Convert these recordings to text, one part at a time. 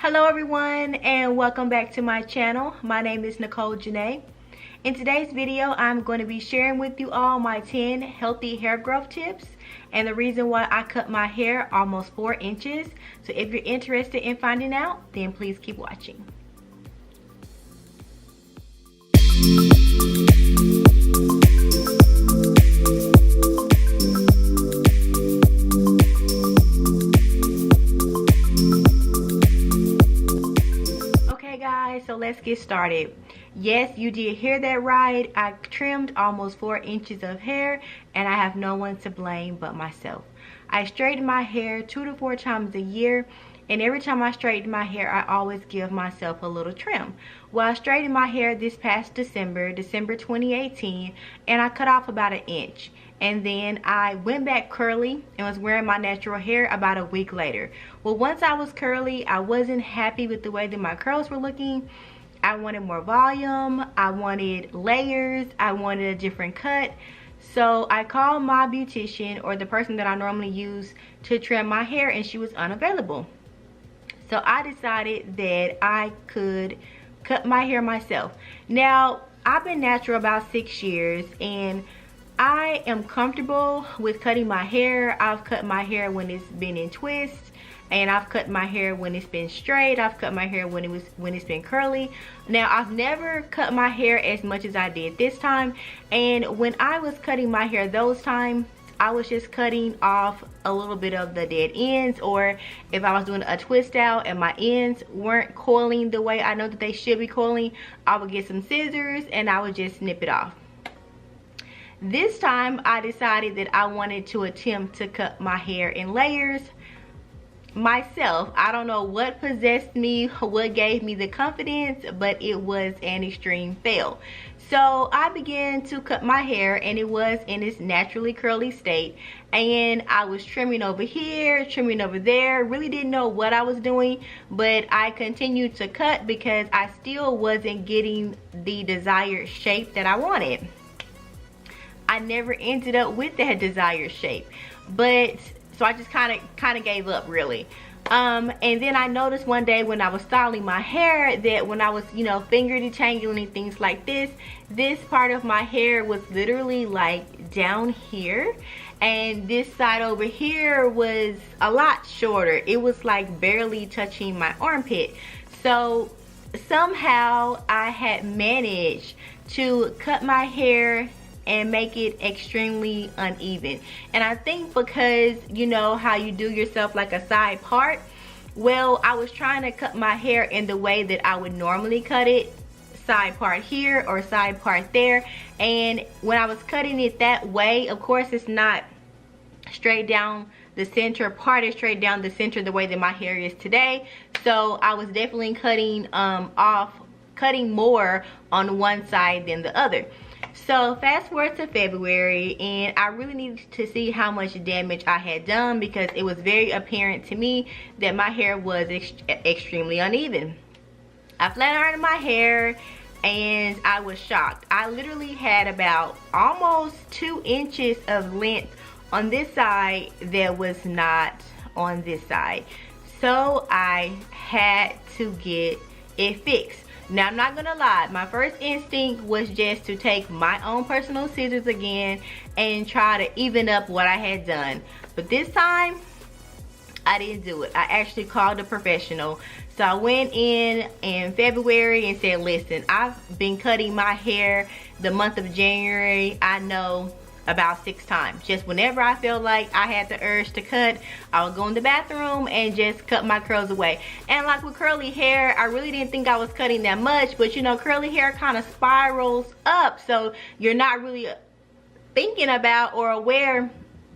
Hello everyone and welcome back to my channel. My name is Nicole Janae. In today's video, I'm going to be sharing with you all my 10 healthy hair growth tips and the reason why I cut my hair almost 4 inches. So if you're interested in finding out, then please keep watching. So let's get started. Yes, you did hear that right. I trimmed almost 4 inches of hair and I have no one to blame but myself. I straighten my hair 2 to 4 times a year, and every time I straighten my hair I always give myself a little trim. Well, I straightened my hair this past December 2018, and I cut off about 1 inch. And then I went back curly and was wearing my natural hair about a week later. Well, once I was curly, I wasn't happy with the way that my curls were looking. I wanted more volume, I wanted layers, I wanted a different cut. So I called my beautician, or the person that I normally use to trim my hair, and she was unavailable. So I decided that I could cut my hair myself. Now, I've been natural about 6 years and I am comfortable with cutting my hair. I've cut my hair when it's been in twists, and I've cut my hair when it's been straight. I've cut my hair when it's been curly. Now, I've never cut my hair as much as I did this time, and when I was cutting my hair those times, I was just cutting off a little bit of the dead ends, or if I was doing a twist out and my ends weren't coiling the way I know that they should be coiling, I would get some scissors and I would just snip it off. This time I decided that I wanted to attempt to cut my hair in layers myself. I don't know what possessed me, what gave me the confidence, but it was an extreme fail. So I began to cut my hair, and it was in its naturally curly state, and I was trimming over here, trimming over there. Really didn't know what I was doing, but I continued to cut because I still wasn't getting the desired shape that I wanted. I never ended up with that desired shape, but so I just kind of gave up, really. And then I noticed one day when I was styling my hair that when I was, finger detangling and things like this part of my hair was literally like down here, and this side over here was a lot shorter. It was like barely touching my armpit. So somehow I had managed to cut my hair and make it extremely uneven. And I think because you know how you do yourself like a side part, well, I was trying to cut my hair in the way that I would normally cut it, side part here or side part there, and when I was cutting it that way, of course it's not straight down the center, part is straight down the center the way that my hair is today. So I was definitely cutting more on one side than the other. So fast forward to February, and I really needed to see how much damage I had done because it was very apparent to me that my hair was extremely uneven. I flat ironed my hair and I was shocked. I literally had about almost 2 inches of length on this side that was not on this side. So I had to get it fixed. Now, I'm not gonna lie, my first instinct was just to take my own personal scissors again and try to even up what I had done. But this time, I didn't do it. I actually called a professional. So I went in February and said, listen, I've been cutting my hair the month of January, I know, about 6 times. Just whenever I felt like I had the urge to cut, I would go in the bathroom and just cut my curls away. And like with curly hair, I really didn't think I was cutting that much, but curly hair kind of spirals up, so you're not really thinking about or aware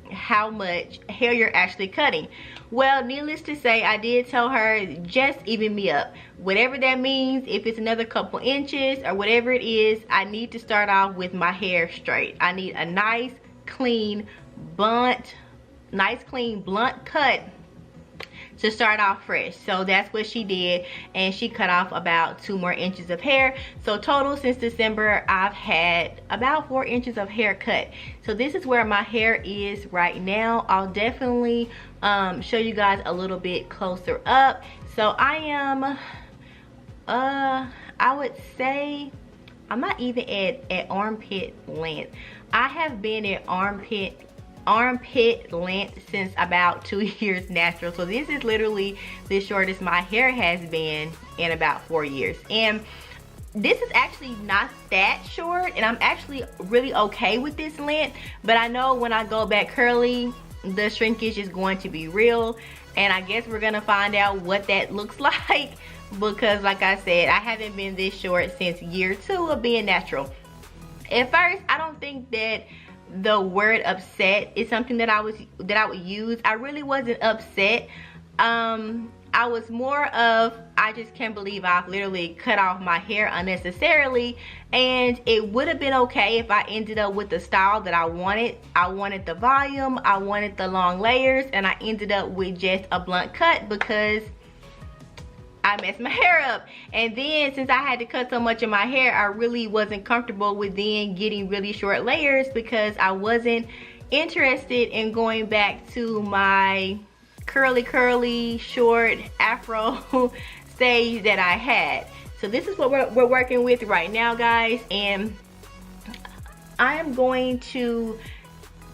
how much hair you're actually cutting. Well, needless to say, I did tell her, just even me up. Whatever that means, if it's another couple inches or whatever it is, I need to start off with my hair straight. I need a nice, clean, blunt cut to start off fresh. So that's what she did, and she cut off about 2 more inches of hair. So total since December, I've had about 4 inches of hair cut. So this is where my hair is right now. I'll definitely show you guys a little bit closer up. So I am I would say I'm not even at armpit length. I have been at armpit length since about 2 years natural. So this is literally the shortest my hair has been in about 4 years. And this is actually not that short, and I'm actually really okay with this length. But I know when I go back curly, the shrinkage is going to be real, and I guess we're gonna find out what that looks like, because like I said, I haven't been this short since year 2 of being natural. At first, I don't think that the word upset is something that I would use. I really wasn't upset. I was more of, I just can't believe I've literally cut off my hair unnecessarily, and it would have been okay if I ended up with the style that I wanted. I wanted the volume, I wanted the long layers, and I ended up with just a blunt cut because I messed my hair up. And then since I had to cut so much of my hair, I really wasn't comfortable with then getting really short layers, because I wasn't interested in going back to my curly short afro stage that I had. So this is what we're working with right now, guys, and I am going to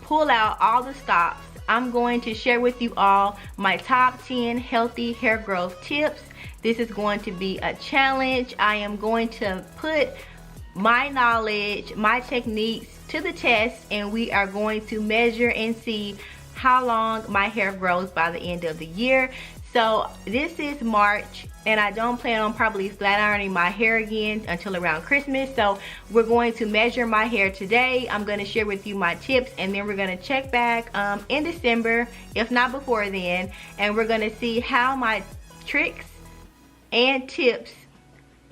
pull out all the stops. I'm going to share with you all my top 10 healthy hair growth tips. This is going to be a challenge. I am going to put my knowledge, my techniques to the test, and we are going to measure and see how long my hair grows by the end of the year. So this is March, and I don't plan on probably flat ironing my hair again until around Christmas. So we're going to measure my hair today. I'm going to share with you my tips, and then we're going to check back in December, if not before then, and we're going to see how my tricks and tips,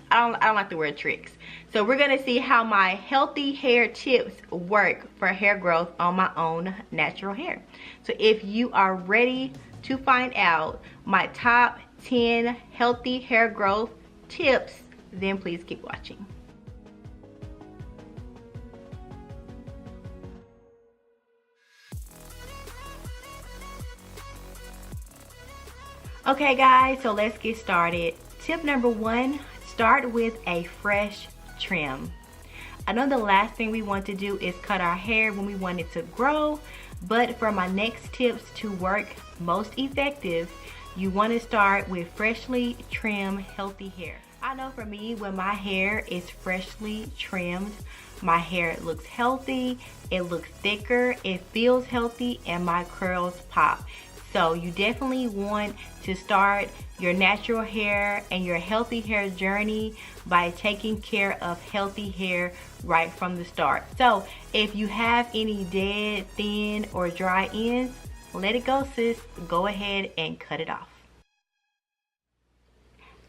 I don't like the word tricks. So we're gonna see how my healthy hair tips work for hair growth on my own natural hair. So if you are ready to find out my top 10 healthy hair growth tips, then please keep watching. Okay guys, so let's get started. Tip number 1, start with a fresh trim. I know the last thing we want to do is cut our hair when we want it to grow, but for my next tips to work most effective, you want to start with freshly trimmed healthy hair. I know for me, when my hair is freshly trimmed, my hair looks healthy, it looks thicker, it feels healthy, and my curls pop. So you definitely want to start your natural hair and your healthy hair journey by taking care of healthy hair right from the start. So if you have any dead, thin, or dry ends, let it go, sis. Go ahead and cut it off.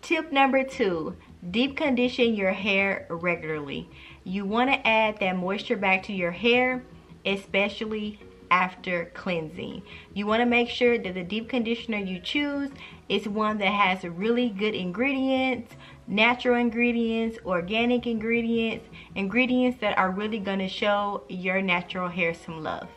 Tip number 2, deep condition your hair regularly. You want to add that moisture back to your hair, especially after cleansing. You want to make sure that the deep conditioner you choose is one that has really good ingredients, natural ingredients, organic ingredients, ingredients that are really going to show your natural hair some love.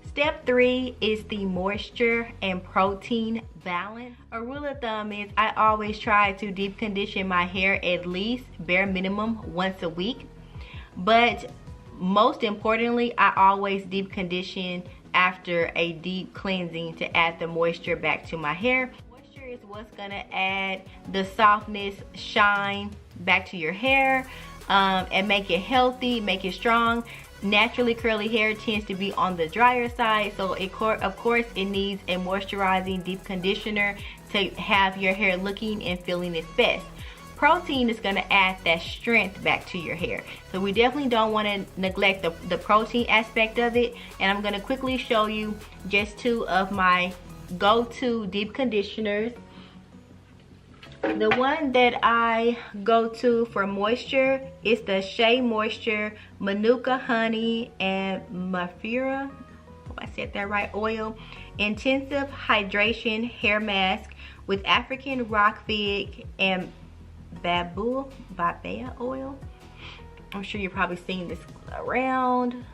Step 3 is the moisture and protein balance. A rule of thumb is I always try to deep condition my hair at least bare minimum once a week, but most importantly, I always deep condition after a deep cleansing to add the moisture back to my hair. Moisture is what's gonna add the softness, shine back to your hair, and make it healthy, make it strong. Naturally curly hair tends to be on the drier side, so of course it needs a moisturizing deep conditioner to have your hair looking and feeling its best. Protein is going to add that strength back to your hair, so we definitely don't want to neglect the protein aspect of it. And I'm going to quickly show you just 2 of my go-to deep conditioners. The one that I go to for moisture is the Shea Moisture Manuka Honey and Mafira, hope I said that right, oil intensive hydration hair mask with African rock fig and babea oil. I'm sure you've probably seen this around.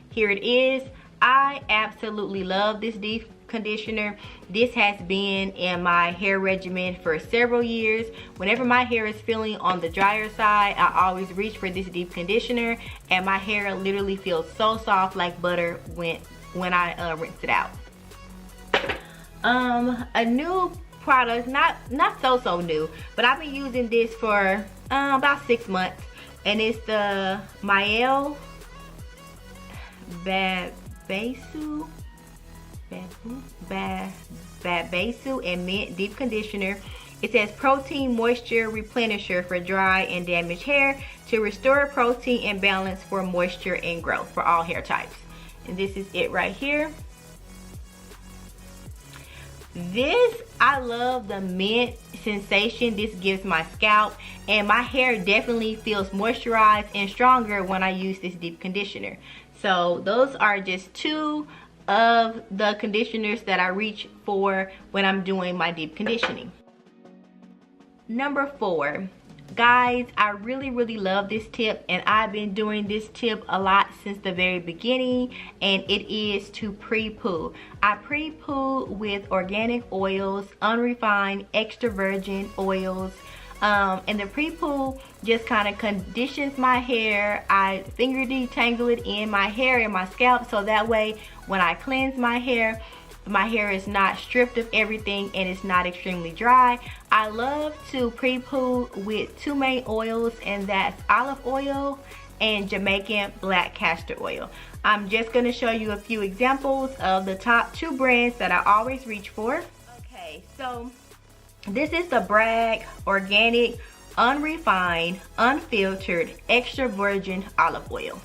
Here it is. I absolutely love this deep conditioner. This has been in my hair regimen for several years. Whenever my hair is feeling on the drier side, I always reach for this deep conditioner, and my hair literally feels so soft like butter when I rinse it out. A new product, not so new, but I've been using this for about 6 months, and it's the Mielle Babesu and Mint Deep Conditioner. It says protein moisture replenisher for dry and damaged hair to restore protein and balance for moisture and growth for all hair types. And this is it right here. This, I love the mint sensation this gives my scalp, and my hair definitely feels moisturized and stronger when I use this deep conditioner. So those are just two of the conditioners that I reach for when I'm doing my deep conditioning. Number 4. Guys, I really love this tip, and I've been doing this tip a lot since the very beginning, and it is to pre-poo. I pre-poo with organic oils, unrefined extra virgin oils, and the pre-poo just kind of conditions my hair. I finger detangle it in my hair and my scalp, so that way when I cleanse my hair is not stripped of everything and it's not extremely dry. I love to pre-poo with 2 main oils, and that's olive oil and Jamaican black castor oil. I'm just going to show you a few examples of the top 2 brands that I always reach for. Okay, so this is the Bragg Organic Unrefined Unfiltered Extra Virgin Olive Oil.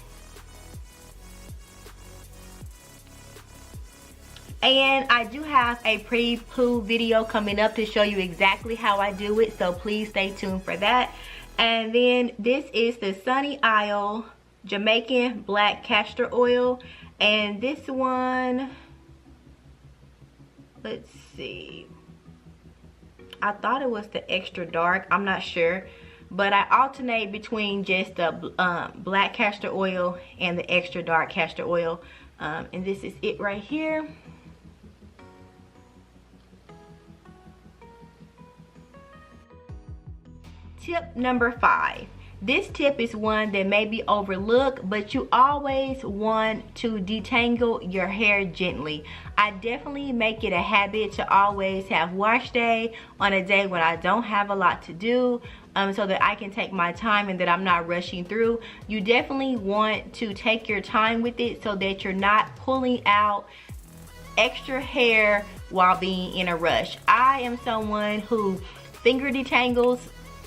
And I do have a pre-poo video coming up to show you exactly how I do it, so please stay tuned for that. And then this is the Sunny Isle Jamaican Black Castor Oil, and this one, let's see, I thought it was the extra dark, I'm not sure, but I alternate between just the black castor oil and the extra dark castor oil, and this is it right here. Tip number 5. This tip is one that may be overlooked, but you always want to detangle your hair gently. I definitely make it a habit to always have wash day on a day when I don't have a lot to do, so that I can take my time and that I'm not rushing through. You definitely want to take your time with it so that you're not pulling out extra hair while being in a rush. I am someone who finger detangles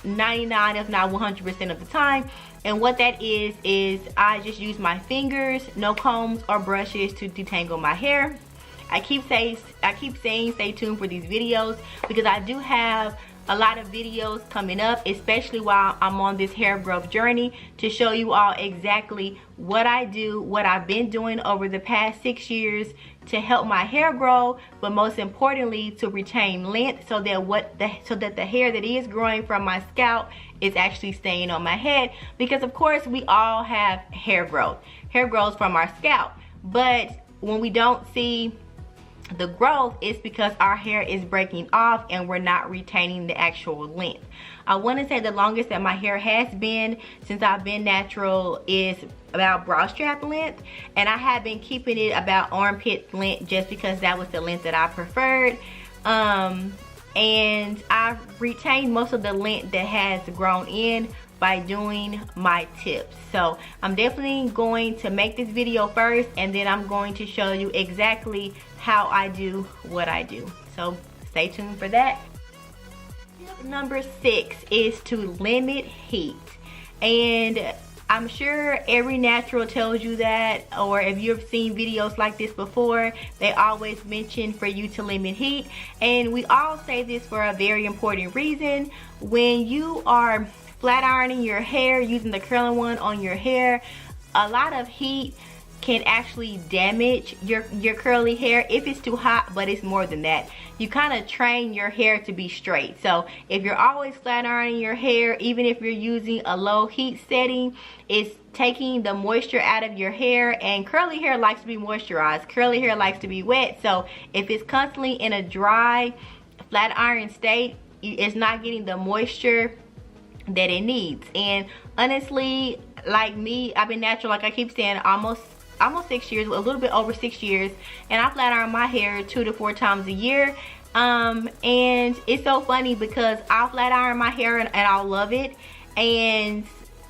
99 if not 100% of the time, and what that is I just use my fingers, no combs or brushes, to detangle my hair. I keep saying stay tuned for these videos, because I do have a lot of videos coming up, especially while I'm on this hair growth journey, to show you all exactly what I do, what I've been doing over the past 6 years to help my hair grow, but most importantly to retain length, so that the hair that is growing from my scalp is actually staying on my head. Because of course we all have hair growth. Hair grows from our scalp, but when we don't see the growth, is because our hair is breaking off and we're not retaining the actual length. I want to say the longest that my hair has been since I've been natural is about bra strap length, and I have been keeping it about armpit length just because that was the length that I preferred, and I've retained most of the length that has grown in by doing my tips. So I'm definitely going to make this video first, and then I'm going to show you exactly how I do what I do. So stay tuned for that. Tip number 6 is to limit heat. And I'm sure every natural tells you that, or if you've seen videos like this before, they always mention for you to limit heat. And we all say this for a very important reason. When you are flat ironing your hair, using the curling one on your hair, a lot of heat can actually damage your curly hair if it's too hot, but it's more than that. You kind of train your hair to be straight. So if you're always flat ironing your hair, even if you're using a low heat setting, it's taking the moisture out of your hair, and curly hair likes to be moisturized. Curly hair likes to be wet. So if it's constantly in a dry, flat iron state, it's not getting the moisture that it needs. And honestly, like me, I've been natural, like I keep saying, almost 6 years, a little bit over 6 years, and I flat iron my hair 2 to 4 times a year. And it's so funny because I'll flat iron my hair and I'll love it, and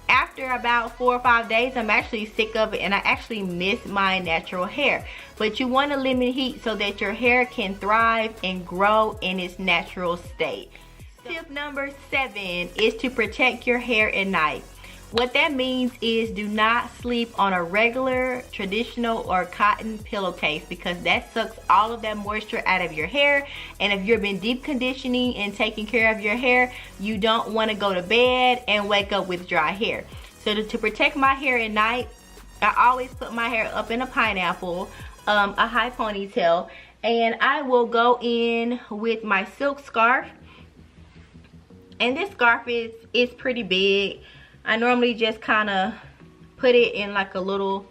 after about 4 or 5 days, I'm actually sick of it and I actually miss my natural hair. But you want to limit heat so that your hair can thrive and grow in its natural state. Tip number 7 is to protect your hair at night. What that means is do not sleep on a regular, traditional, or cotton pillowcase, because that sucks all of that moisture out of your hair. And if you've been deep conditioning and taking care of your hair, you don't want to go to bed and wake up with dry hair. So to protect my hair at night, I always put my hair up in a pineapple, a high ponytail, and I will go in with my silk scarf. And this scarf is pretty big. I normally just kind of put it in like a little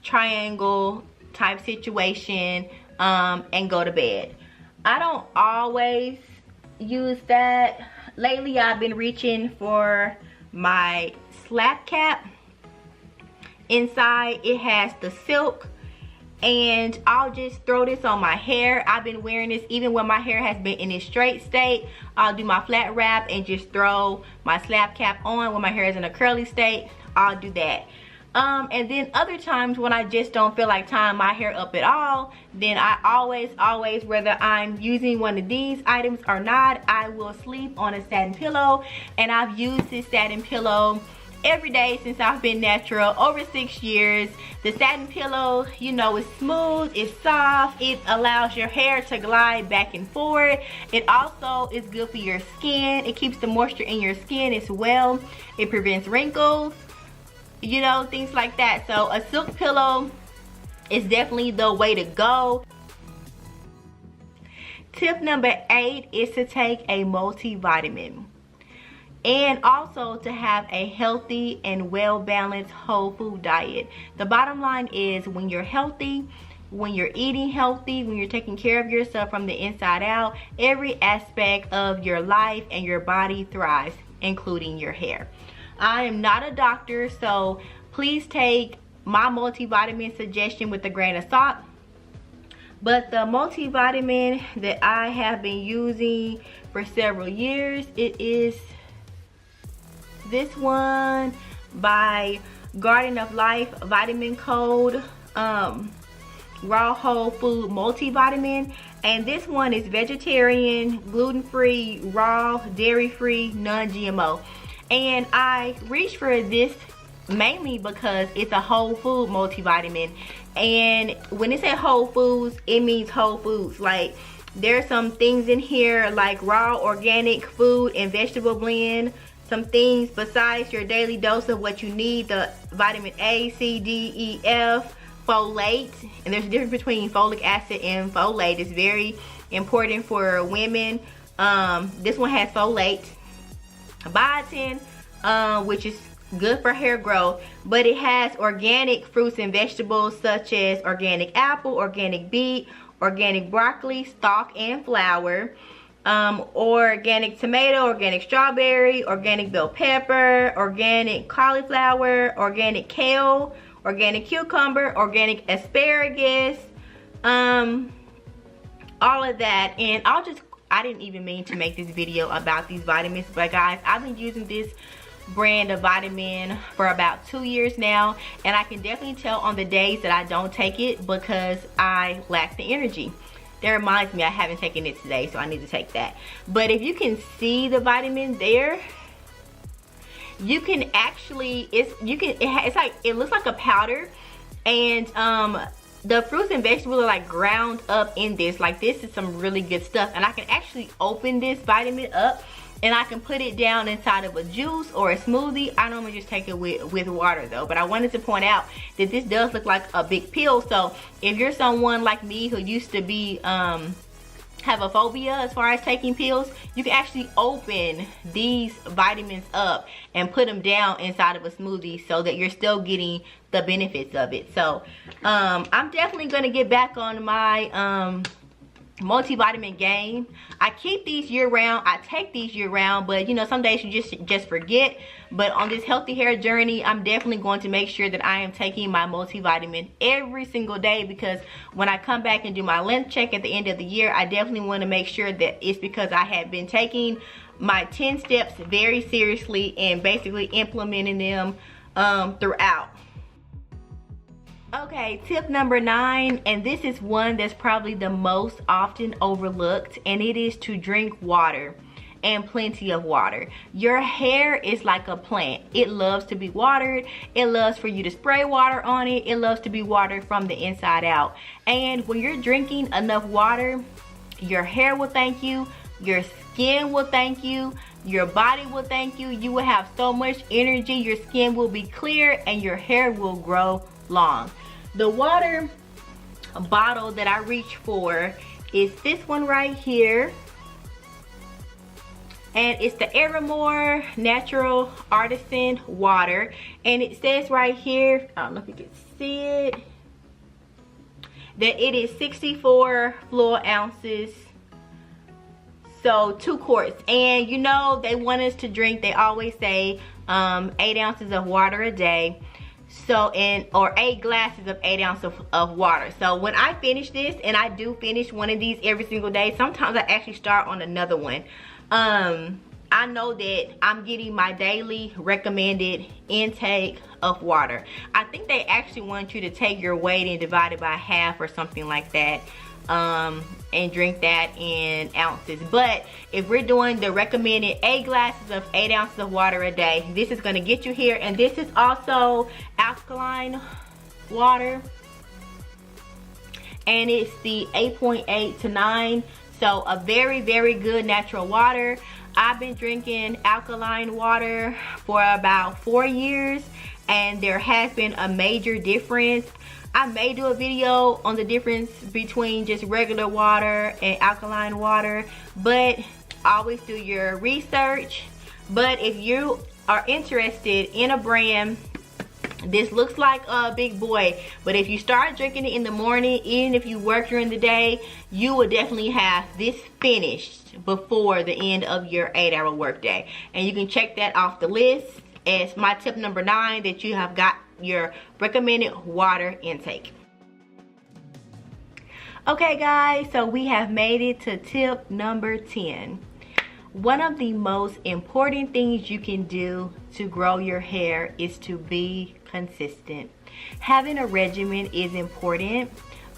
triangle type situation and go to bed. I don't always use that. Lately I've been reaching for my slap cap. Inside it has the silk, and I'll just throw this on my hair. I've been wearing this even when my hair has been in its straight state. I'll do my flat wrap and just throw my slap cap on. When my hair is in a curly state, I'll do that. And then other times when I just don't feel like tying my hair up at all, then I always, whether I'm using one of these items or not, I will sleep on a satin pillow. And I've used this satin pillow every day since I've been natural, over 6 years. The satin pillow, you know, is smooth, it's soft, it allows your hair to glide back and forth. It also is good for your skin. It keeps the moisture in your skin as well. It prevents wrinkles, you know, things like that. So a silk pillow is definitely the way to go. Tip number 8 is to take a multivitamin. And also to have a healthy and well-balanced whole food diet. The bottom line is, when you're healthy, when you're eating healthy, when you're taking care of yourself from the inside out, every aspect of your life and your body thrives, including your hair. I am not a doctor, so please take my multivitamin suggestion with a grain of salt. But the multivitamin that I have been using for several years, it is this one by Garden of Life Vitamin Code Raw Whole Food Multivitamin. And this one is vegetarian, gluten-free, raw, dairy-free, non-GMO. And I reached for this mainly because it's a whole food multivitamin. And when it says whole foods, it means whole foods. Like, there's some things in here like raw organic food and vegetable blend. Some things besides your daily dose of what you need, the vitamin A, C, D, E, F, folate. And there's a difference between folic acid and folate. It's very important for women. This one has folate. Biotin, which is good for hair growth, but it has organic fruits and vegetables such as organic apple, organic beet, organic broccoli, stalk and flower. Organic tomato, organic strawberry, organic bell pepper, organic cauliflower, organic kale, organic cucumber, organic asparagus, all of that. And I didn't even mean to make this video about these vitamins, but guys, I've been using this brand of vitamin for about 2 years now, and I can definitely tell on the days that I don't take it because I lack the energy. That reminds me, I haven't taken it today, so I need to take that. But if you can see the vitamin there, you can actually, it looks like a powder, and the fruits and vegetables are like ground up in this. Like, this is some really good stuff, and I can actually open this vitamin up and I can put it down inside of a juice or a smoothie. I normally just take it with water though, but I wanted to point out that this does look like a big pill. So if you're someone like me who used to be have a phobia as far as taking pills, you can actually open these vitamins up and put them down inside of a smoothie so that you're still getting the benefits of it. So I'm definitely gonna get back on my multivitamin game. I keep these year round, I take these year round, but you know, some days you just forget. But on this healthy hair journey, I'm definitely going to make sure that I am taking my multivitamin every single day, because when I come back and do my length check at the end of the year, I definitely want to make sure that it's because I have been taking my 10 steps very seriously and basically implementing them throughout. Okay, tip number 9, and this is one that's probably the most often overlooked, and it is to drink water, and plenty of water. Your hair is like a plant. It loves to be watered. It loves for you to spray water on it. It loves to be watered from the inside out. And when you're drinking enough water, your hair will thank you, your skin will thank you, your body will thank you. You will have so much energy, your skin will be clear, and your hair will grow long. The water bottle that I reach for is this one right here, and it's the Evermore Natural Artisan Water, and it says right here, I don't know if you can see it, that it is 64 fluid ounces, so 2 quarts. And you know, they want us to drink, they always say 8 ounces of water a day. So, or 8 glasses of 8 ounces of water. So when I finish this, and I do finish one of these every single day, sometimes I actually start on another one. I know that I'm getting my daily recommended intake of water. I think they actually want you to take your weight and divide it by half or something like that, and drink that in ounces. But if we're doing the recommended 8 glasses of 8 ounces of water a day, this is going to get you here. And this is also alkaline water, and it's the 8.8 to 9, so a very, very good natural water. I've been drinking alkaline water for about 4 years, and there has been a major difference. I may do a video on the difference between just regular water and alkaline water, but always do your research. But if you are interested in a brand, this looks like a big boy, but if you start drinking it in the morning, even if you work during the day, you will definitely have this finished before the end of your 8-hour workday. And you can check that off the list as my tip number 9, that you have got your recommended water intake. Okay guys, so we have made it to tip number 10. One of the most important things you can do to grow your hair is to be consistent. Having a regimen is important,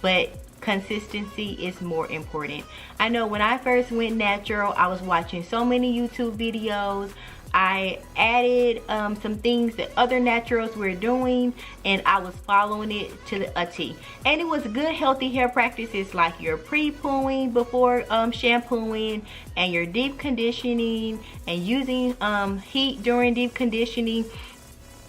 but consistency is more important. I know when I first went natural, I was watching so many YouTube videos. I added some things that other naturals were doing, and I was following it to a T. And it was good healthy hair practices, like your pre-pooing before shampooing, and your deep conditioning, and using heat during deep conditioning.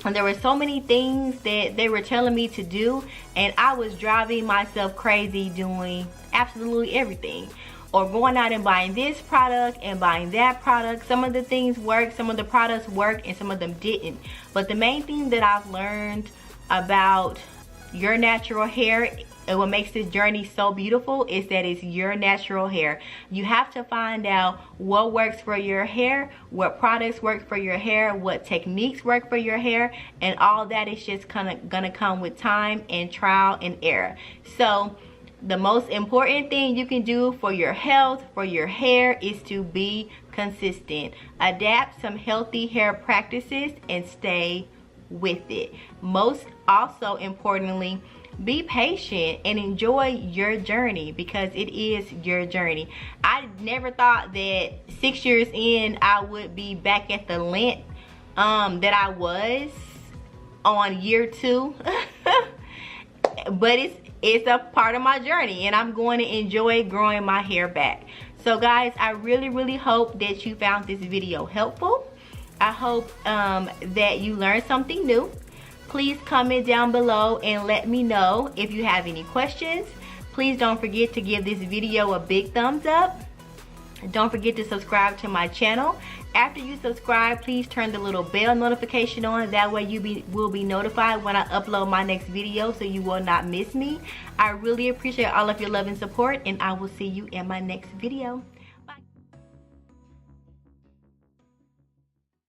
And there were so many things that they were telling me to do, and I was driving myself crazy doing absolutely everything, or going out and buying this product and buying that product. Some of the things worked, some of the products worked, and some of them didn't. But the main thing that I've learned about your natural hair, and what makes this journey so beautiful, is that it's your natural hair. You have to find out what works for your hair, what products work for your hair, what techniques work for your hair, and all that is just gonna come with time and trial and error. So the most important thing you can do for your health, for your hair, is to be consistent. Adapt some healthy hair practices and stay with it. Most also importantly, be patient and enjoy your journey, because it is your journey. I never thought that 6 years in I would be back at the length that I was on year 2. But it's a part of my journey, and I'm going to enjoy growing my hair back. So guys, I really hope that you found this video helpful. I hope that you learned something new. Please comment down below and let me know if you have any questions. Please don't forget to give this video a big thumbs up. Don't forget to subscribe to my channel. After you subscribe, please turn the little bell notification on. That way you will be notified when I upload my next video, so you will not miss me. I really appreciate all of your love and support, and I will see you in my next video.